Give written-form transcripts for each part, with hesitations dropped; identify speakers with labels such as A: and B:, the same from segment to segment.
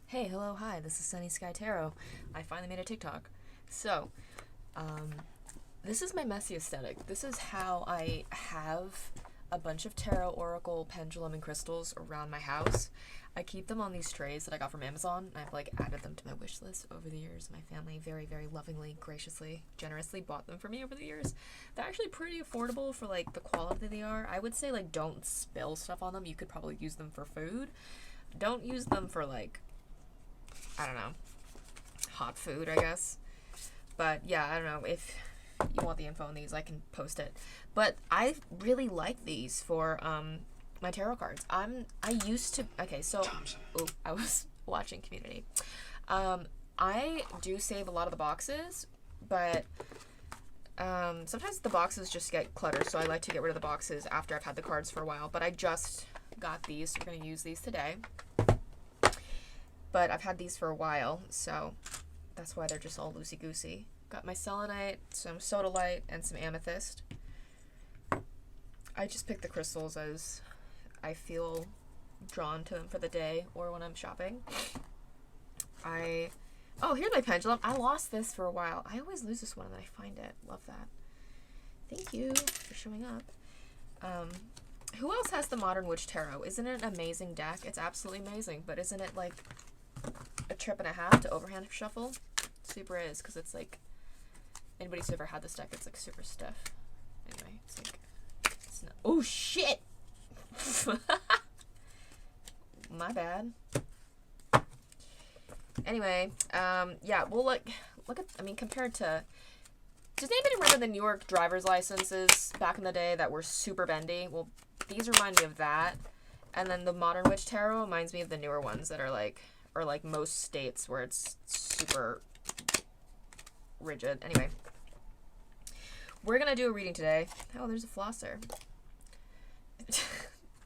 A: Hey, hello, hi, this is Sunny Sky Tarot. I finally made a TikTok. So, um, this is my messy aesthetic. This is how I have a bunch of tarot, oracle, pendulum, and crystals around my house. I keep them on these trays that I got from Amazon. I've added them to my wish list over the years. My family very, very lovingly, graciously, generously bought them for me over the years. They're actually pretty affordable for the quality they are. I would say don't spill stuff on them. You could probably use them for food. Don't use them for I don't know, hot food, I guess. But yeah, I don't know. If you want the info on these, I can post it. But I really like these for my tarot cards. I used to. Okay, so I was watching Community. I do save a lot of the boxes, but sometimes the boxes just get cluttered, so I like to get rid of the boxes after I've had the cards for a while. But I just got these, so we're gonna use these today. But I've had these for a while, so that's why they're just all loosey-goosey. Got my selenite, some sodalite, and some amethyst. I just pick the crystals as I feel drawn to them for the day or when I'm shopping. Oh, here's my pendulum. I lost this for a while. I always lose this one and then I find it. Love that. Thank you for showing up. Who else has the Modern Witch Tarot? Isn't it an amazing deck? It's absolutely amazing, but isn't it a trip and a half to overhand shuffle? Super is, because it's anybody who's ever had this deck, it's super stiff. Anyway, it's not. Oh shit! My bad. Anyway, yeah, well, look at, compared to, does anybody remember the New York driver's licenses back in the day that were super bendy? Well, these remind me of that. And then the Modern Witch Tarot reminds me of the newer ones that are or most states where it's super rigid. Anyway, we're gonna do a reading today. Oh, there's a flosser.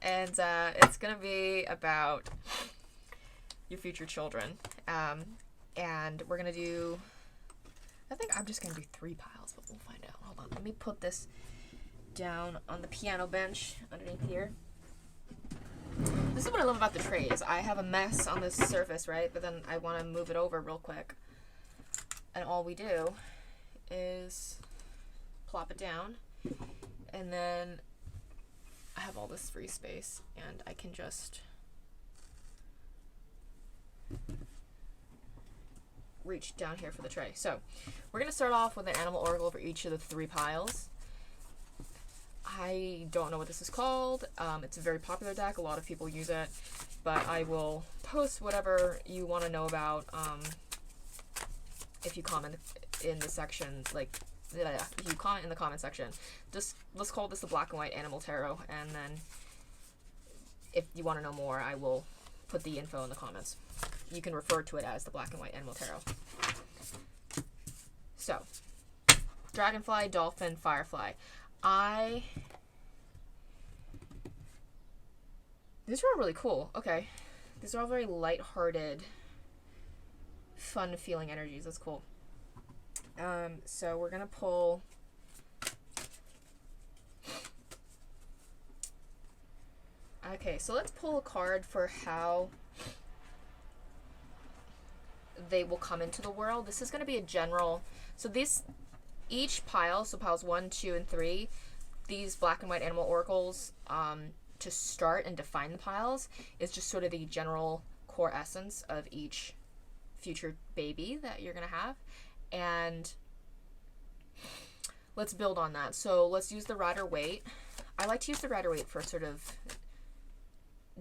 A: And it's gonna be about your future children. And we're gonna do, I think I'm just gonna do 3 piles, but we'll find out. Hold on, let me put this down on the piano bench underneath here. This is what I love about the trays. I have a mess on this surface, right? But then I want to move it over real quick. And all we do is plop it down. And then I have all this free space. And I can just reach down here for the tray. So we're going to start off with an animal oracle for each of the 3 piles. I don't know what this is called. It's a very popular deck. A lot of people use it. But I will post whatever you want to know about if you comment in the section. If you comment in the comment section. Just let's call this the Black and White Animal Tarot. And then if you want to know more, I will put the info in the comments. You can refer to it as the Black and White Animal Tarot. So, Dragonfly, Dolphin, Firefly. These are all really cool. Okay. These are all very light-hearted, fun-feeling energies. That's cool. So we're gonna pull okay, so let's pull a card for how they will come into the world. This is gonna be a general, so each pile, so piles 1, 2, and 3, these Black and White Animal Oracles, to start and define the piles, is just sort of the general core essence of each future baby that you're going to have. And let's build on that. So let's use the Rider-Waite. I like to use the Rider-Waite for sort of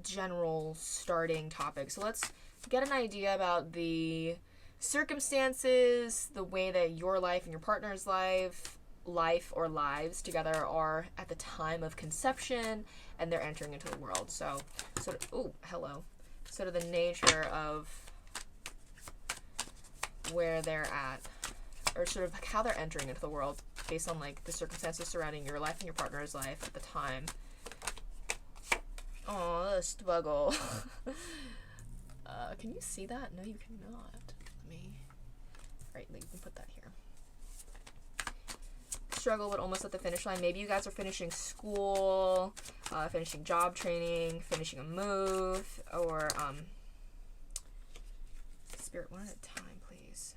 A: general starting topic. So let's get an idea about the circumstances, the way that your life and your partner's life or lives together are at the time of conception and they're entering into the world. So sort of the nature of where they're at, or sort of how they're entering into the world based on the circumstances surrounding your life and your partner's life at the time. Oh, the struggle. Can you see that? No, you cannot. Right, you can put that here. Struggle, but almost at the finish line. Maybe you guys are finishing school, finishing job training, finishing a move, or Spirit, one at a time, please.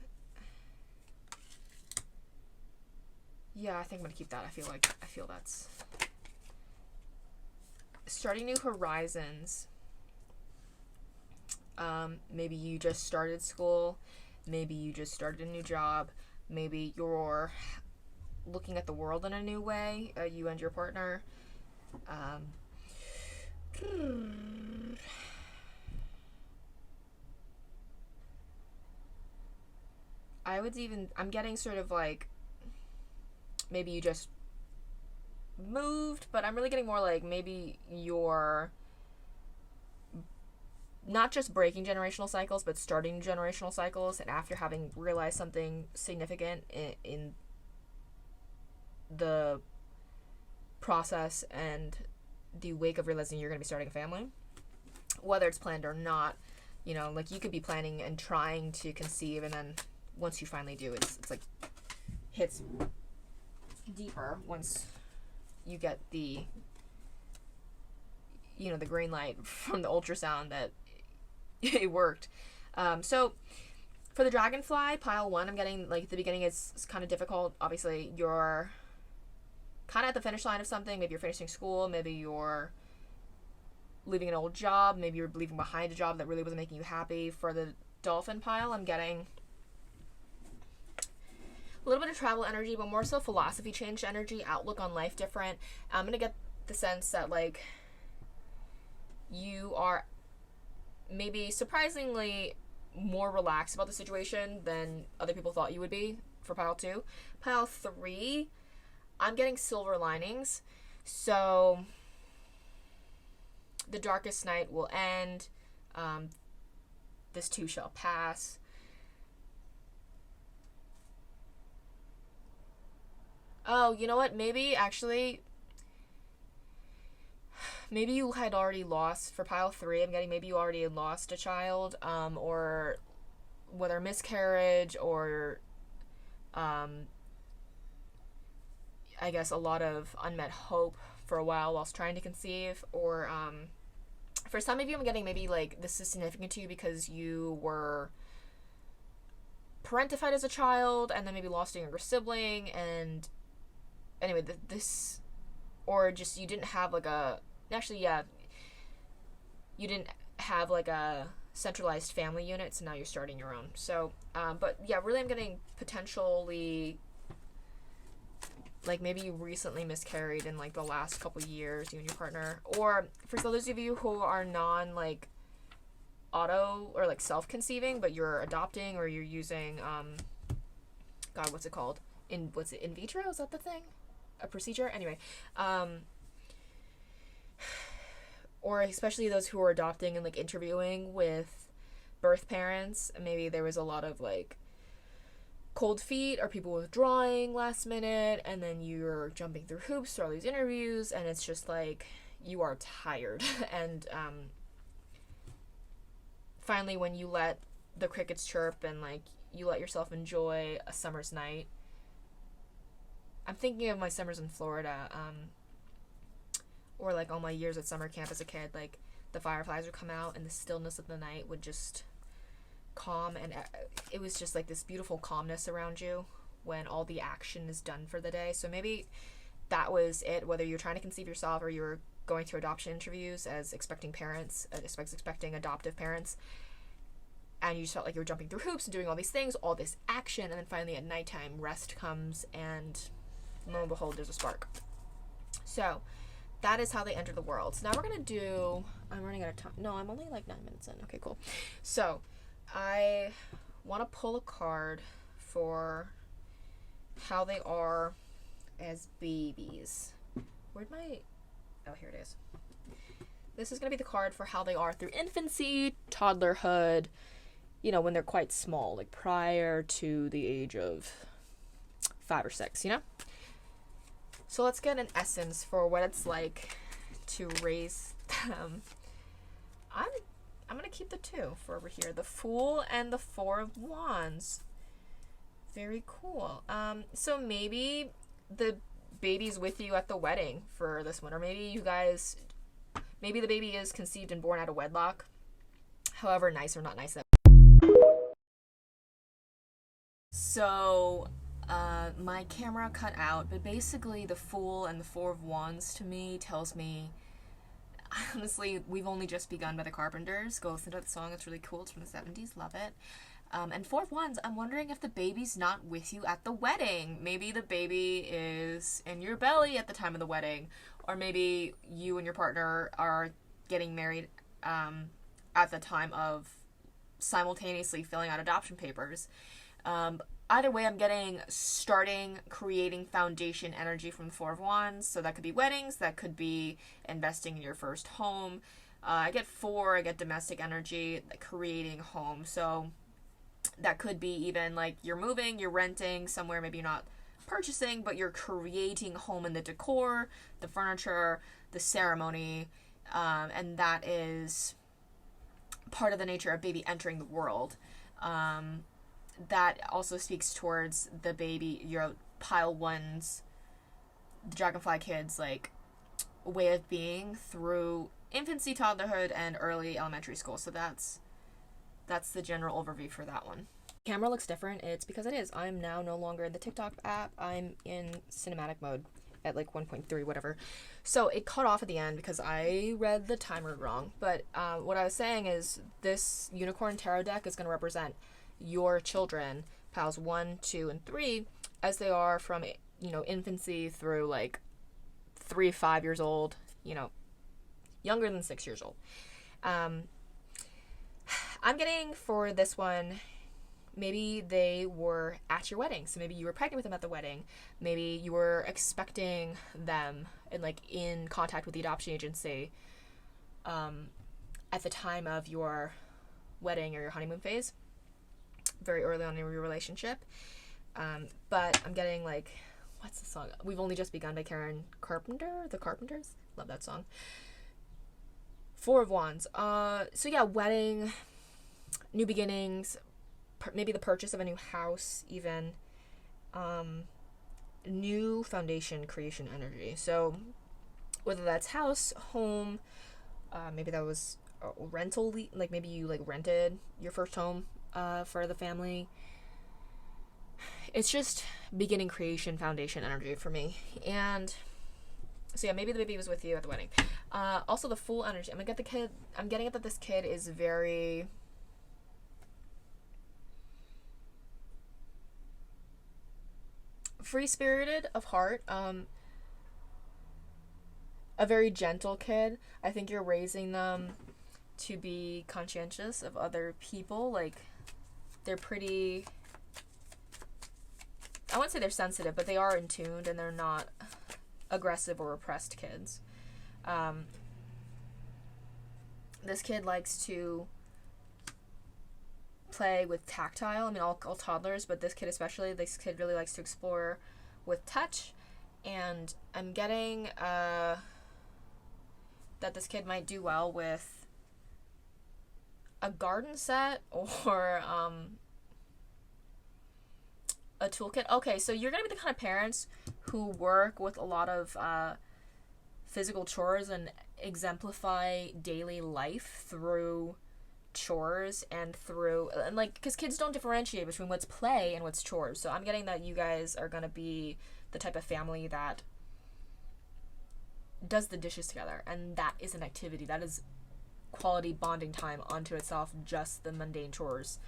A: Yeah, I think I'm gonna keep that. I feel that's starting new horizons. Maybe you just started school. Maybe you just started a new job. Maybe you're looking at the world in a new way. You and your partner. I'm getting sort of like, maybe you just moved, but I'm really getting more like maybe you're not just breaking generational cycles, but starting generational cycles, and after having realized something significant in the process and the wake of realizing you're going to be starting a family, whether it's planned or not, you know, like you could be planning and trying to conceive, and then once you finally do, it's like hits deeper once you get the, you know, the green light from the ultrasound that it worked. So for the Dragonfly pile 1, I'm getting like at the beginning it's kind of difficult. Obviously you're kind of at the finish line of something. Maybe you're finishing school, maybe you're leaving an old job, maybe you're leaving behind a job that really wasn't making you happy. For the Dolphin pile, I'm getting a little bit of travel energy, but more so philosophy change energy, outlook on life different. I'm gonna get the sense that like you are maybe surprisingly more relaxed about the situation than other people thought you would be for pile 2. Pile 3, I'm getting silver linings. So the darkest night will end. This too shall pass. Oh, you know what? Maybe you had already lost, for pile 3, I'm getting maybe you already had lost a child, or whether miscarriage or, I guess a lot of unmet hope for a whilst trying to conceive, or, for some of you, I'm getting maybe like this is significant to you because you were parentified as a child and then maybe lost a younger sibling, and anyway, this, or just you didn't have like a, actually, yeah, you didn't have like a centralized family unit, so now you're starting your own. So, but yeah, really I'm getting potentially, like maybe you recently miscarried in like the last couple years, you and your partner, or for those of you who are non like auto or like self-conceiving, but you're adopting or you're using, God, what's it called? In vitro? Is that the thing? A procedure? Anyway, or especially those who are adopting and like interviewing with birth parents, maybe there was a lot of like cold feet or people withdrawing last minute, and then you're jumping through hoops through all these interviews, and it's just like you are tired. And finally when you let the crickets chirp and like you let yourself enjoy a summer's night, I'm thinking of my summers in Florida, or like all my years at summer camp as a kid, like the fireflies would come out and the stillness of the night would just calm, and it was just like this beautiful calmness around you when all the action is done for the day. So maybe that was it, whether you're trying to conceive yourself or you're going through adoption interviews as expecting parents, expecting adoptive parents, and you just felt like you were jumping through hoops and doing all these things, all this action, and then finally at nighttime rest comes, and lo and behold, there's a spark. So that is how they enter the world. So now we're gonna do, I'm running out of time. No, I'm only like 9 minutes in. Okay, cool. So I want to pull a card for how they are as babies. Where'd my, oh, here it is. This is going to be the card for how they are through infancy, toddlerhood, you know, when they're quite small, like prior to the age of 5 or 6, you know? So let's get an essence for what it's like to raise them. I'm going to keep the 2 for over here. The Fool and the 4 of Wands. Very cool. So maybe the baby's with you at the wedding for this one, or maybe you guys, maybe the baby is conceived and born out of wedlock. However nice or not nice that So, my camera cut out, but basically the Fool and the Four of Wands to me tells me, honestly, we've only just begun by the Carpenters. Go listen to the song, it's really cool, it's from the 70s, love it. And Four of Wands, I'm wondering if the baby's not with you at the wedding. Maybe the baby is in your belly at the time of the wedding, or maybe you and your partner are getting married at the time of simultaneously filling out adoption papers. Either way, I'm getting creating foundation energy from the Four of Wands. So that could be weddings, that could be investing in your first home. I get domestic energy, creating home. So that could be even like you're moving, you're renting somewhere, maybe you're not purchasing, but you're creating home in the decor, the furniture, the ceremony, and that is part of the nature of baby entering the world. That also speaks towards the baby, your pile one's, the Dragonfly kids, like, way of being through infancy, toddlerhood, and early elementary school. So that's the general overview for that one. Camera looks different. It's because it is. I'm now no longer in the TikTok app. I'm in cinematic mode at like 1.3, whatever. So it cut off at the end because I read the timer wrong. But what I was saying is this Unicorn Tarot deck is going to represent your children, piles 1, 2, and 3, as they are from, infancy through like 3, 5 years old, younger than 6 years old. I'm getting for this one, maybe they were at your wedding. So maybe you were pregnant with them at the wedding. Maybe you were expecting them and like in contact with the adoption agency at the time of your wedding or your honeymoon phase, very early on in your relationship. But I'm getting like, what's the song? We've Only Just Begun by Karen Carpenter, The Carpenters. Love that song. Four of Wands. So yeah, wedding, new beginnings, maybe the purchase of a new house, even new foundation creation energy. So whether that's house, home, maybe that was a rental, like maybe you like rented your first home for the family. It's just beginning creation foundation energy for me. And so yeah, maybe the baby was with you at the wedding. Also the Fool energy. I'm getting it that this kid is very free-spirited of heart, a very gentle kid. I think you're raising them to be conscientious of other people. Like, they're pretty, I wouldn't say they're sensitive, but they are in tuned and they're not aggressive or repressed kids. This kid likes to play with tactile. I mean, all toddlers, but this kid especially, this kid really likes to explore with touch. And I'm getting that this kid might do well with a garden set or a toolkit. Okay, so you're gonna be the kind of parents who work with a lot of physical chores and exemplify daily life through chores and like, because kids don't differentiate between what's play and what's chores. So I'm getting that you guys are gonna be the type of family that does the dishes together, and that is an activity that is quality bonding time unto itself, just the mundane chores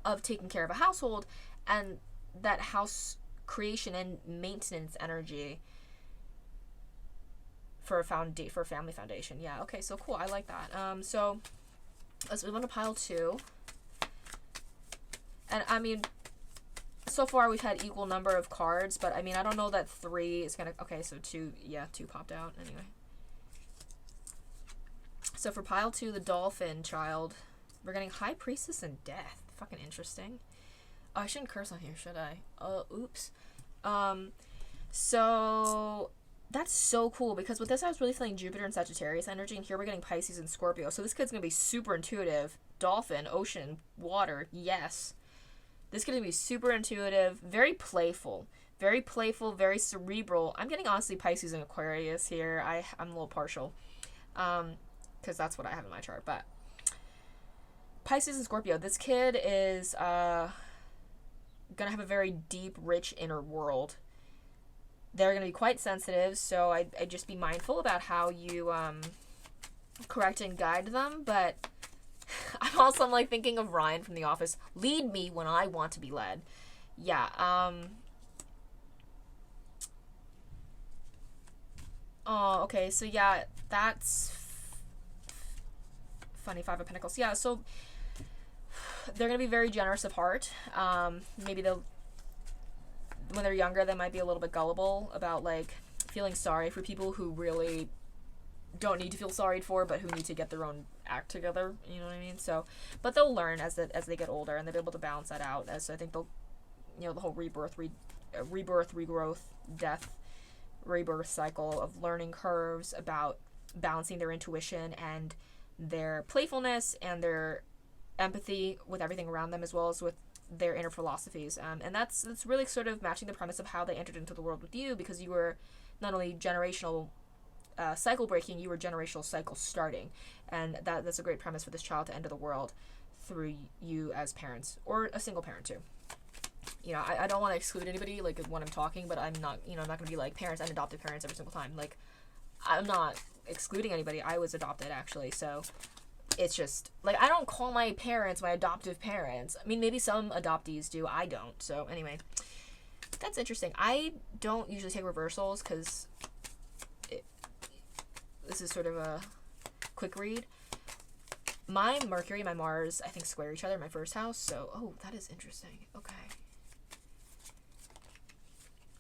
A: of taking care of a household. And that house creation and maintenance energy for family foundation. Yeah, okay, so cool. I like that. So let's move on to pile 2. And I mean, so far we've had equal number of cards, but I mean, I don't know that 3 is gonna, okay, so 2 popped out anyway. So for pile 2, the Dolphin child, we're getting High Priestess and Death. Fucking interesting. Oh, I shouldn't curse on here, should I? Oops. So that's so cool, because with this I was really feeling Jupiter and Sagittarius energy, and here we're getting Pisces and Scorpio. So this kid's gonna be super intuitive. Dolphin, ocean, water, yes. This kid is gonna be super intuitive, very playful, very cerebral. I'm getting, honestly, Pisces and Aquarius here. I'm a little partial, because that's what I have in my chart. But Pisces and Scorpio, this kid is gonna have a very deep, rich inner world. They're gonna be quite sensitive, so I'd just be mindful about how you correct and guide them. But I'm like thinking of Ryan from The Office. Lead me when I want to be led. Yeah. Oh, okay. So yeah, that's funny. Five of Pentacles. Yeah. So they're gonna be very generous of heart. Maybe they'll, when they're younger, they might be a little bit gullible about like feeling sorry for people who really don't need to feel sorry for, but who need to get their own act together. You know what I mean? So, but they'll learn as they get older, and they'll be able to balance that out. As I think they'll, the whole rebirth, regrowth, death, rebirth cycle of learning curves about balancing their intuition and their playfulness and their empathy with everything around them, as well as with their inner philosophies. And that's really sort of matching the premise of how they entered into the world with you, because you were not only generational cycle breaking, you were generational cycle starting, and that's a great premise for this child to enter the world through you as parents, or a single parent too. I don't want to exclude anybody like when I'm talking, but I'm not I'm not going to be like parents and adoptive parents every single time. Like, I'm not excluding anybody. I was adopted actually, so it's just like I don't call my parents my adoptive parents. I mean, maybe some adoptees do, I don't. So anyway, that's interesting. I don't usually take reversals because this is sort of a quick read. My Mercury and my Mars, I think, square each other in my first house. So, oh, that is interesting. Okay.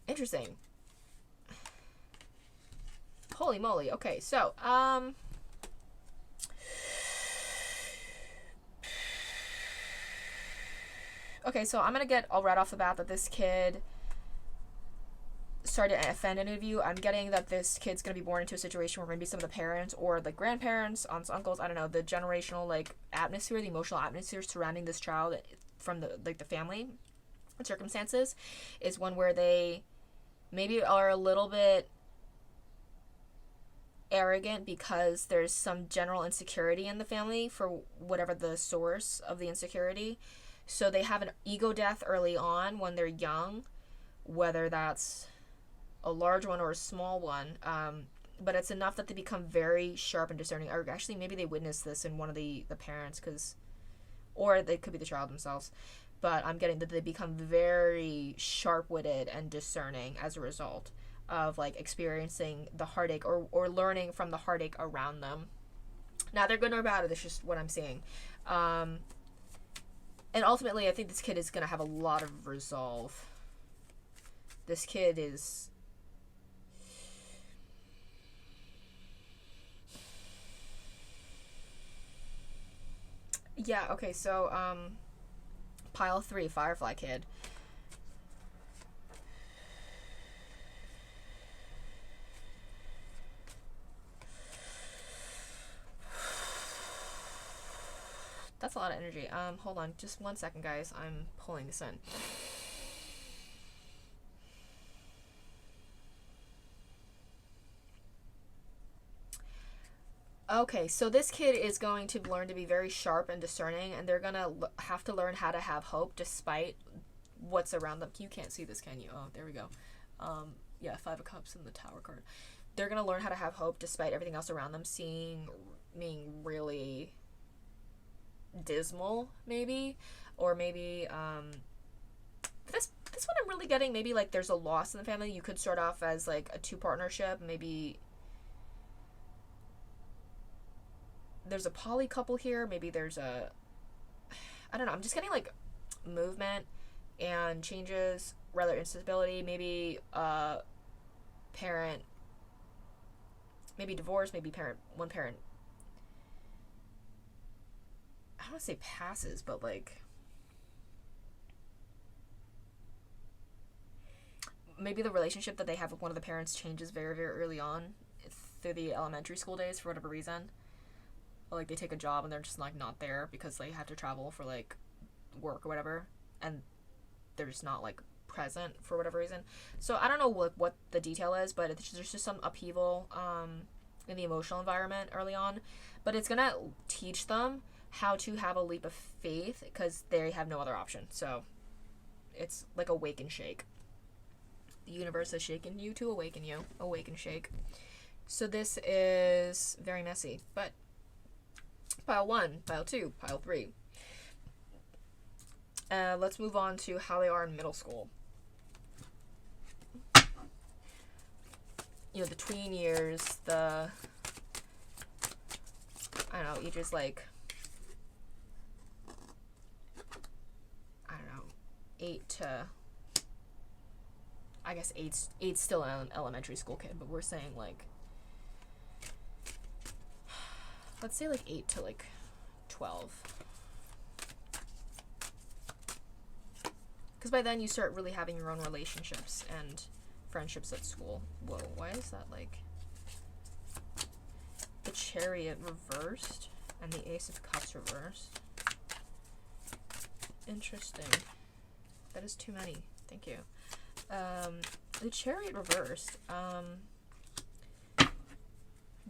A: Interesting. Holy moly. Okay, so, okay, so I'm gonna get all right off the bat that this kid started to offend any of you. I'm getting that this kid's going to be born into a situation where maybe some of the parents or the grandparents, aunts, uncles, I don't know, the generational like atmosphere, the emotional atmosphere surrounding this child from the family and circumstances is one where they maybe are a little bit arrogant because there's some general insecurity in the family for whatever the source of the insecurity. So they have an ego death early on when they're young, whether that's a large one or a small one, but it's enough that they become very sharp and discerning. Or actually, maybe they witnessed this in one of the parents, or they could be the child themselves. But I'm getting that they become very sharp-witted and discerning as a result of like experiencing the heartache or learning from the heartache around them. Now they're good or bad. That's just what I'm seeing. And ultimately, I think this kid is gonna have a lot of resolve. This kid is. Yeah, okay, so, pile 3, Firefly kid. That's a lot of energy. Hold on, just 1 second, guys. I'm pulling this in. Okay, so this kid is going to learn to be very sharp and discerning, and they're going to have to learn how to have hope despite what's around them. You can't see this, can you? Oh, there we go. Yeah, 5 of Cups and the Tower card. They're going to learn how to have hope despite everything else around them being really dismal, maybe. Or maybe, this one I'm really getting, maybe like there's a loss in the family. You could start off as like a 2 partnership, maybe there's a poly couple here. Maybe there's I don't know. I'm just getting like movement and changes, rather instability. Maybe parent, maybe divorce. Maybe one parent. I don't want to say passes, but like maybe the relationship that they have with one of the parents changes very, very early on through the elementary school days for whatever reason. Like they take a job and they're just like not there because they have to travel for like work or whatever, and they're just not like present for whatever reason. So I don't know what the detail is, but there's just some upheaval in the emotional environment early on, but it's gonna teach them how to have a leap of faith because they have no other option. So It's like awake and shake. The universe has shaken you to awaken you. Awake and shake. So this is very messy. But pile 1, pile 2, pile 3. Let's move on to how they are in middle school. You know, the tween years, I don't know, ages like, I don't know, 8 to, I guess eight's still an elementary school kid, but we're saying like, let's say like 8 to like 12. Because by then you start really having your own relationships and friendships at school. Whoa, why is that like the Chariot reversed and the Ace of Cups reversed? Interesting. That is too many. Thank you. The Chariot reversed.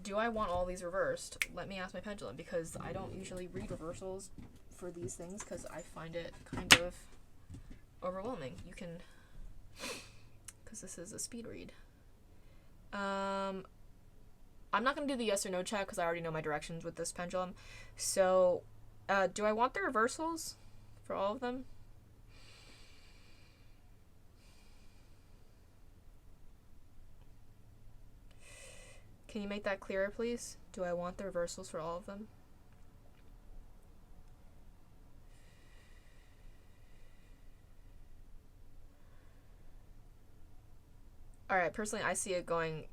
A: Do I want all these reversed? Let me ask my pendulum, because I don't usually read reversals for these things because I find it kind of overwhelming. You can, because this is a speed read. I'm not going to do the yes or no check because I already know my directions with this pendulum. So, do I want the reversals for all of them? Can you make that clearer, please? Do I want the reversals for all of them? Alright, personally, I see it going...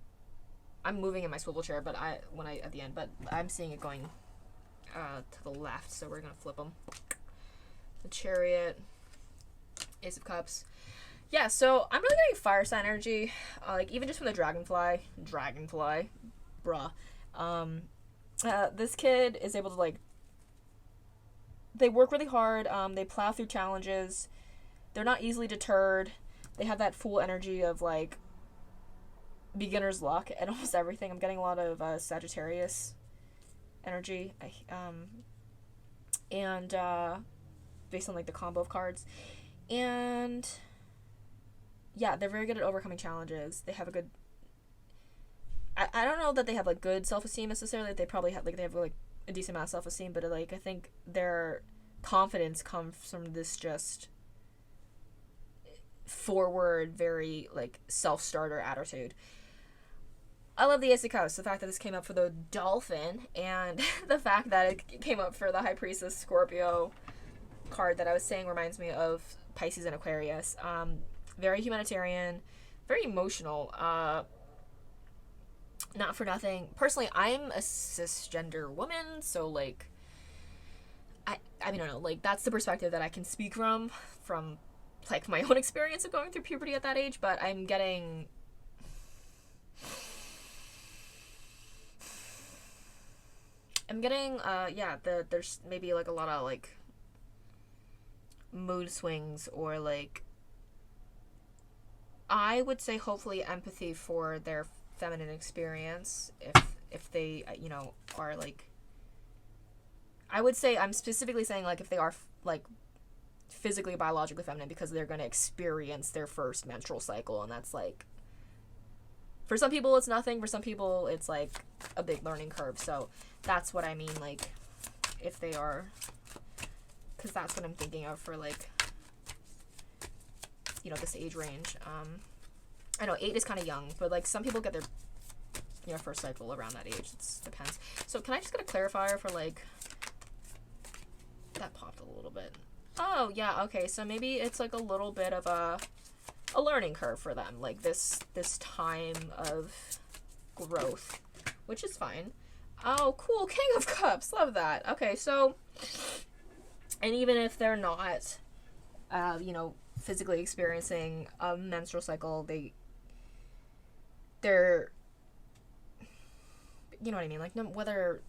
A: I'm moving in my swivel chair, but at the end, but I'm seeing it going to the left, so we're gonna flip them. The Chariot, Ace of Cups. Yeah, so I'm really getting fire sign energy, like even just from the Dragonfly, bruh. This kid is able to like, they work really hard, they plow through challenges, they're not easily deterred, they have that full energy of like beginner's luck and almost everything. I'm getting a lot of Sagittarius energy, and based on like the combo of cards, and yeah, they're very good at overcoming challenges. They have a good, I don't know that they have like good self-esteem necessarily. They probably have like a decent amount of self-esteem, but like I think their confidence comes from this just forward, very like self-starter attitude. I love the Ace of Cups, the fact that this came up for the Dolphin, and the fact that it came up for the High Priestess Scorpio card that I was saying reminds me of Pisces and Aquarius. Very humanitarian, very emotional. Not for nothing. Personally, I'm a cisgender woman, so like, I mean, I don't know, like that's the perspective that I can speak from like my own experience of going through puberty at that age, but I'm getting... there's maybe like a lot of like mood swings, or like, I would say hopefully empathy for their feminine experience, if they, you know, are like, I would say, I'm specifically saying like if they are like physically, biologically feminine, because they're going to experience their first menstrual cycle, and that's like, for some people it's nothing, for some people it's like a big learning curve. So that's what I mean, like, if they are, because that's what I'm thinking of for like, you know, this age range. I know 8 is kind of young, but like some people get their, you know, first cycle around that age. It depends. So can I just get a clarifier for like, that popped a little bit. Oh yeah, okay, so maybe it's like a little bit of a learning curve for them, like this time of growth, which is fine. Oh, cool, King of Cups, love that. Okay, so, and even if they're not, you know, physically experiencing a menstrual cycle, they're, you know what I mean, like, no, whether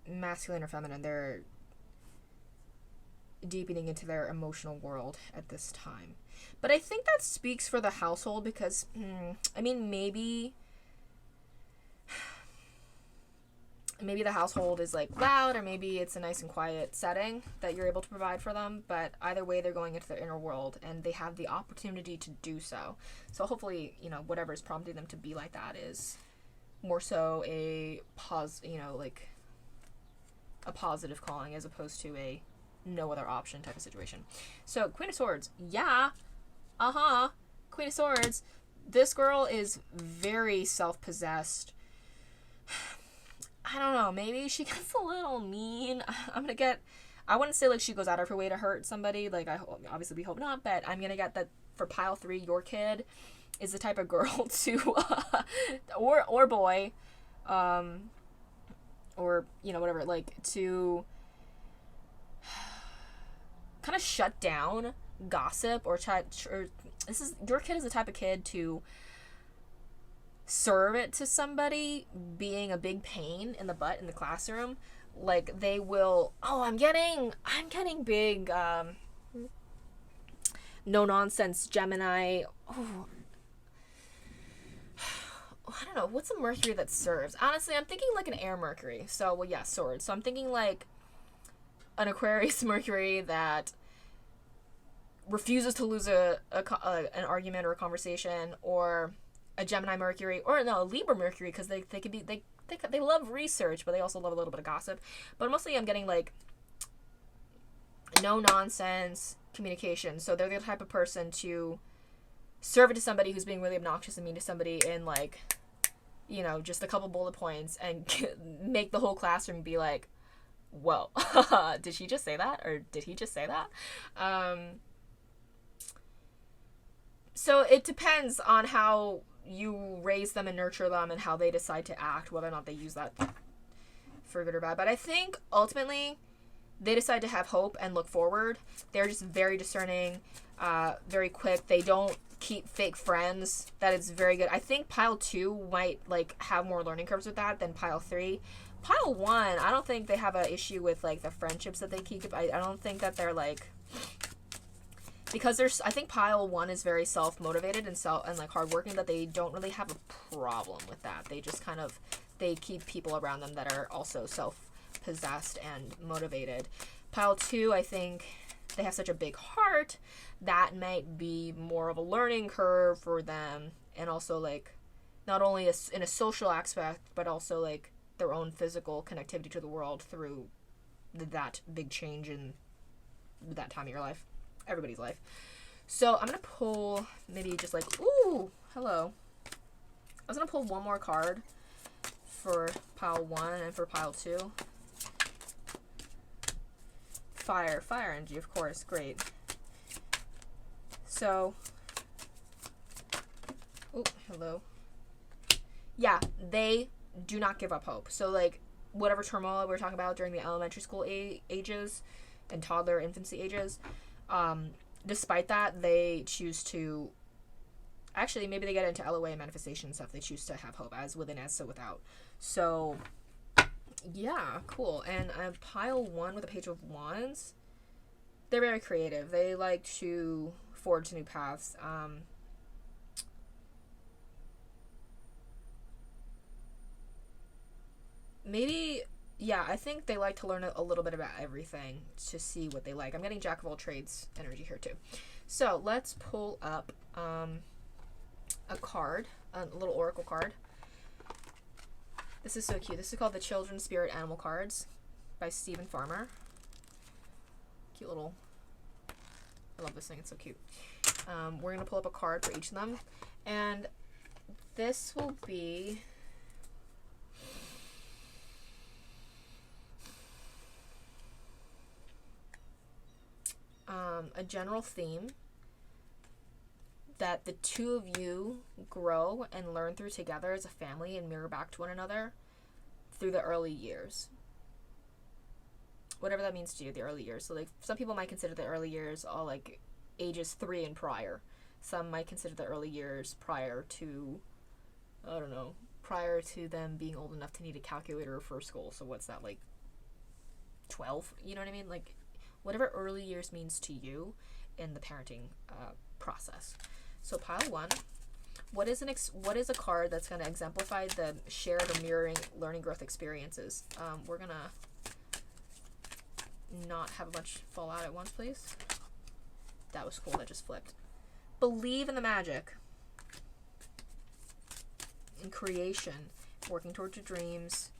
A: masculine or feminine, they're deepening into their emotional world at this time. But I think that speaks for the household, because, I mean, maybe maybe the household is like loud, or maybe it's a nice and quiet setting that you're able to provide for them, but either way they're going into their inner world and they have the opportunity to do so. So hopefully, you know, whatever is prompting them to be like that is more so a like a positive calling as opposed to a no other option type of situation. So Queen of Swords, yeah, Queen of Swords, this girl is very self-possessed. I don't know, maybe she gets a little mean. I wouldn't say like she goes out of her way to hurt somebody, like obviously we hope not, but I'm gonna get that for pile 3, your kid is the type of girl to or boy, or you know, whatever, like to kind of shut down gossip or your kid is the type of kid to serve it to somebody being a big pain in the butt in the classroom. Like they will, I'm getting big no nonsense Gemini. I don't know, what's a Mercury that serves? Honestly, I'm thinking like an air Mercury. So, well, yeah, swords. So I'm thinking like an Aquarius Mercury that refuses to lose an argument or a conversation, or a Gemini Mercury, or no, a Libra Mercury, because they could be they love research, but they also love a little bit of gossip. But mostly I'm getting like no nonsense communication. So they're the type of person to serve it to somebody who's being really obnoxious and mean to somebody in like, you know, just a couple bullet points, and make the whole classroom be like, whoa, did she just say that? Or did he just say that? So it depends on how you raise them and nurture them and how they decide to act, whether or not they use that for good or bad. But I think ultimately they decide to have hope and look forward. They're just very discerning, very quick. They don't keep fake friends. That is very good. I think pile 2 might like have more learning curves with that than pile 3. Pile 1, I don't think they have an issue with like the friendships that they keep. I don't think that they're like, because I think pile 1 is very self-motivated and like hardworking, that they don't really have a problem with that. They just kind of, they keep people around them that are also self-possessed and motivated. Pile 2, I think they have such a big heart that might be more of a learning curve for them, and also like not only in a social aspect, but also like their own physical connectivity to the world through that big change in that time of your life, everybody's life. So I'm gonna pull maybe just like, ooh, hello. I was gonna pull one more card for pile 1 and for pile 2. Fire energy, of course, great. So, oh, hello. Yeah, they do not give up hope. So, like, whatever turmoil we were talking about during the elementary school ages and toddler infancy ages, despite that, they choose to, actually, maybe they get into LOA and manifestation stuff. They choose to have hope, as within, as so without. So, yeah, cool. And pile 1 with a Page of Wands, they're very creative. They like to forge new paths. Maybe, yeah, I think they like to learn a little bit about everything to see what they like. I'm getting Jack of all trades energy here too. So let's pull up a card, a little oracle card. This is so cute. This is called the Children's Spirit Animal Cards by Stephen Farmer. Cute little, I love this thing, it's so cute. We're going to pull up a card for each of them, and this will be a general theme that the two of you grow and learn through together as a family and mirror back to one another through the early years. Whatever that means to you, the early years. So, like, some people might consider the early years all, like, ages 3 and prior. Some might consider the early years prior to, I don't know, prior to them being old enough to need a calculator for school. So what's that, like, 12? You know what I mean? Like, whatever early years means to you in the parenting process. So pile 1, What is a card that's going to exemplify the shared or mirroring learning growth experiences? We're going to not have a bunch fall out at once, please. That was cool. That just flipped. Believe in the magic. In creation. Working towards your dreams.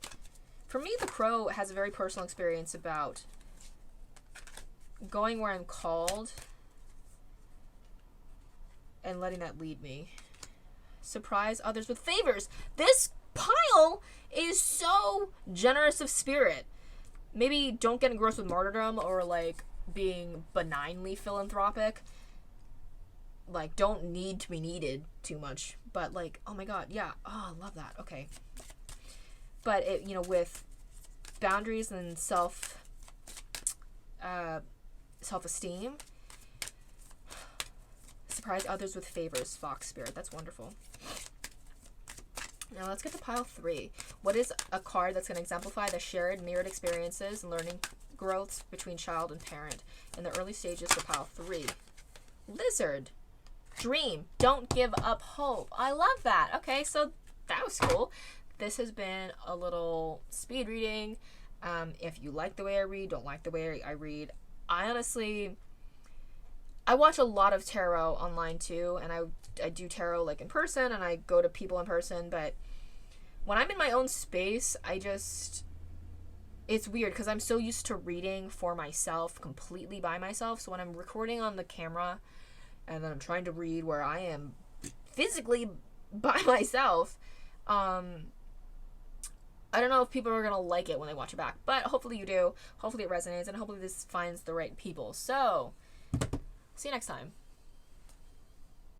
A: For me, the Crow has a very personal experience about going where I'm called and letting that lead me. Surprise others with favors. This pile is so generous of spirit. Maybe don't get engrossed with martyrdom or like being benignly philanthropic. Like, don't need to be needed too much. But like, oh my god, yeah. Oh, I love that. Okay. But it, you know, with boundaries and self-esteem. Surprise others with favors, Fox Spirit. That's wonderful. Now let's get to pile 3. What is a card that's going to exemplify the shared, mirrored experiences and learning growths between child and parent in the early stages for pile 3? Lizard. Dream. Don't give up hope. I love that. Okay, so that was cool. This has been a little speed reading. If you like the way I read, don't like the way I read, I honestly... I watch a lot of tarot online too, and I do tarot like in person, and I go to people in person, but when I'm in my own space, it's weird because I'm so used to reading for myself, completely by myself, so when I'm recording on the camera, and then I'm trying to read where I am physically by myself, I don't know if people are going to like it when they watch it back, but hopefully you do. Hopefully it resonates, and hopefully this finds the right people. So... see you next time.